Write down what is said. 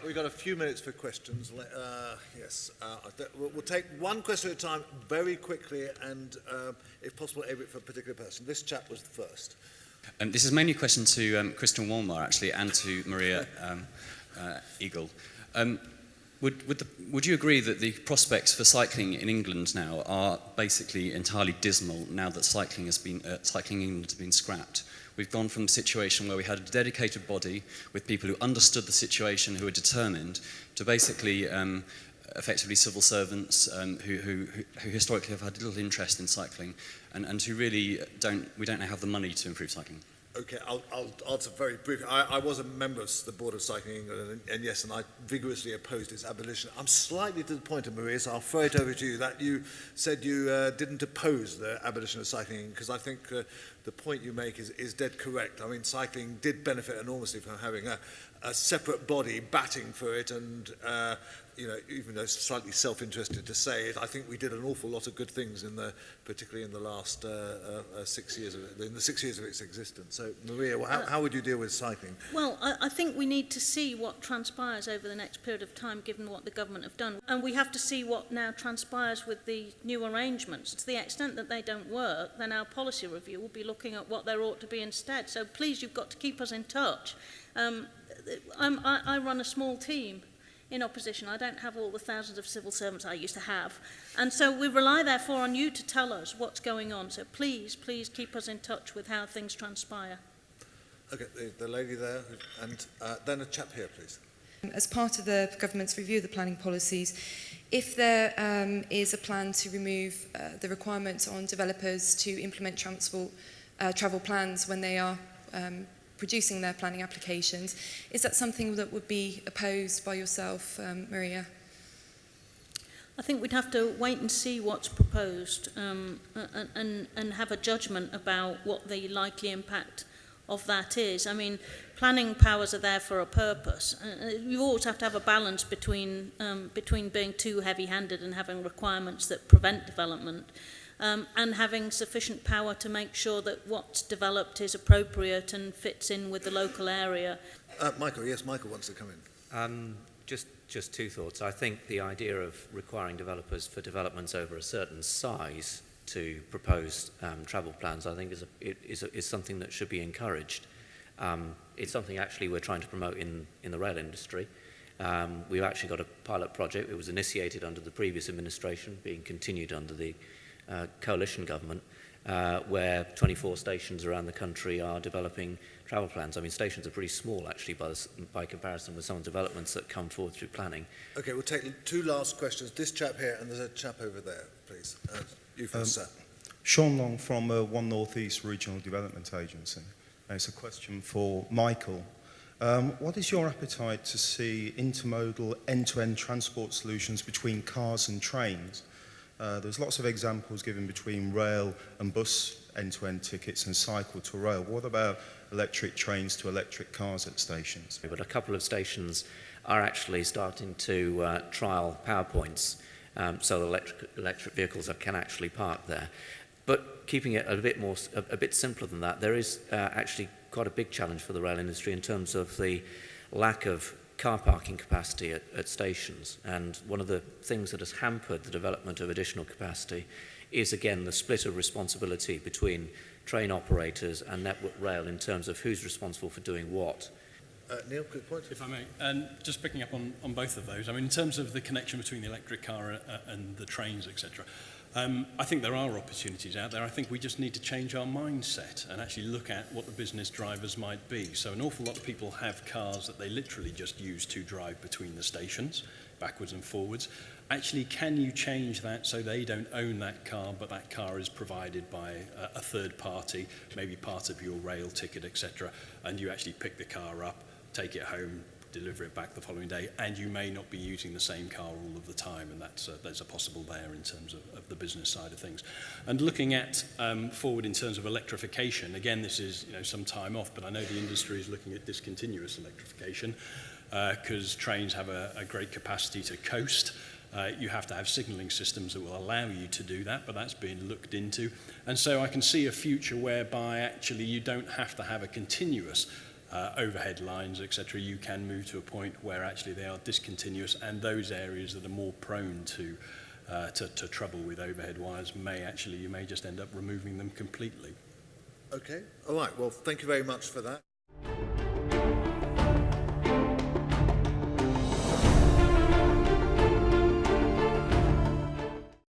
We've got a few minutes for questions. We'll take one question at a time very quickly and, if possible, aim it for a particular person. This chap was the first. This is mainly a question to Christian Walmar, actually, and to Maria Eagle. Would you agree that the prospects for cycling in England now are basically entirely dismal now that cycling in England has been scrapped? We've gone from a situation where we had a dedicated body with people who understood the situation, who were determined, to basically effectively civil servants who historically have had little interest in cycling and who really we don't now have the money to improve cycling. Okay, I'll answer very briefly. I was a member of the Board of Cycling England, and yes, and I vigorously opposed its abolition. I'm slightly disappointed, Maria, so I'll throw it over to you, that you said you didn't oppose the abolition of cycling, because I think the point you make is dead correct. I mean, cycling did benefit enormously from having a separate body batting for it, and even though it's slightly self-interested to say it, I think we did an awful lot of good things particularly in the last 6 years in the 6 years of its existence. So, Maria, how would you deal with cycling? Well, I think we need to see what transpires over the next period of time, given what the government have done, and we have to see what now transpires with the new arrangements. To the extent that they don't work, then our policy review will be looking at what there ought to be instead. So, please, you've got to keep us in touch. I run a small team in opposition. I don't have all the thousands of civil servants I used to have. And so we rely, therefore, on you to tell us what's going on. So please keep us in touch with how things transpire. Okay, the lady there, and then a chap here, please. As part of the government's review of the planning policies, if there is a plan to remove the requirements on developers to implement travel plans when they are producing their planning applications, is that something that would be opposed by yourself, Maria? I think we'd have to wait and see what's proposed and have a judgment about what the likely impact of that is. I mean, planning powers are there for a purpose. You always have to have a balance between being too heavy-handed and having requirements that prevent development, and having sufficient power to make sure that what's developed is appropriate and fits in with the local area. Michael wants to come in. Just two thoughts. I think the idea of requiring developers for developments over a certain size to propose travel plans, I think is something that should be encouraged. It's something actually we're trying to promote in the rail industry. We've actually got a pilot project. It was initiated under the previous administration, being continued under the coalition government, where 24 stations around the country are developing travel plans. I mean, stations are pretty small, actually, by comparison with some of the developments that come forward through planning. Okay, we'll take two last questions. This chap here, and there's a chap over there, please. You first, sir. Sean Long from One North East Regional Development Agency. It's a question for Michael. What is your appetite to see intermodal end-to-end transport solutions between cars and trains? There's lots of examples given between rail and bus end-to-end tickets and cycle to rail. What about electric trains to electric cars at stations? But a couple of stations are actually starting to trial power points, so electric vehicles can actually park there. But keeping it a bit simpler than that, there is actually quite a big challenge for the rail industry in terms of the lack of car parking capacity at stations, and one of the things that has hampered the development of additional capacity is again the split of responsibility between train operators and Network Rail in terms of who's responsible for doing what. Neil, good point. If I may, and just picking up on both of those, I mean, in terms of the connection between the electric car and the trains, etc., I think there are opportunities out there. I think we just need to change our mindset and actually look at what the business drivers might be. So an awful lot of people have cars that they literally just use to drive between the stations, backwards and forwards. Actually, can you change that so they don't own that car, but that car is provided by a third party, maybe part of your rail ticket, etc., and you actually pick the car up, take it home, deliver it back the following day, and you may not be using the same car all of the time, and there's a possible there in terms of the business side of things. And looking at forward in terms of electrification, again, this is some time off, but I know the industry is looking at discontinuous electrification because trains have a great capacity to coast. You have to have signalling systems that will allow you to do that, but that's being looked into. And so I can see a future whereby actually you don't have to have a continuous overhead lines, etc., you can move to a point where actually they are discontinuous, and those areas that are more prone to trouble with overhead wires you may just end up removing them completely. Okay, all right, well, thank you very much for that.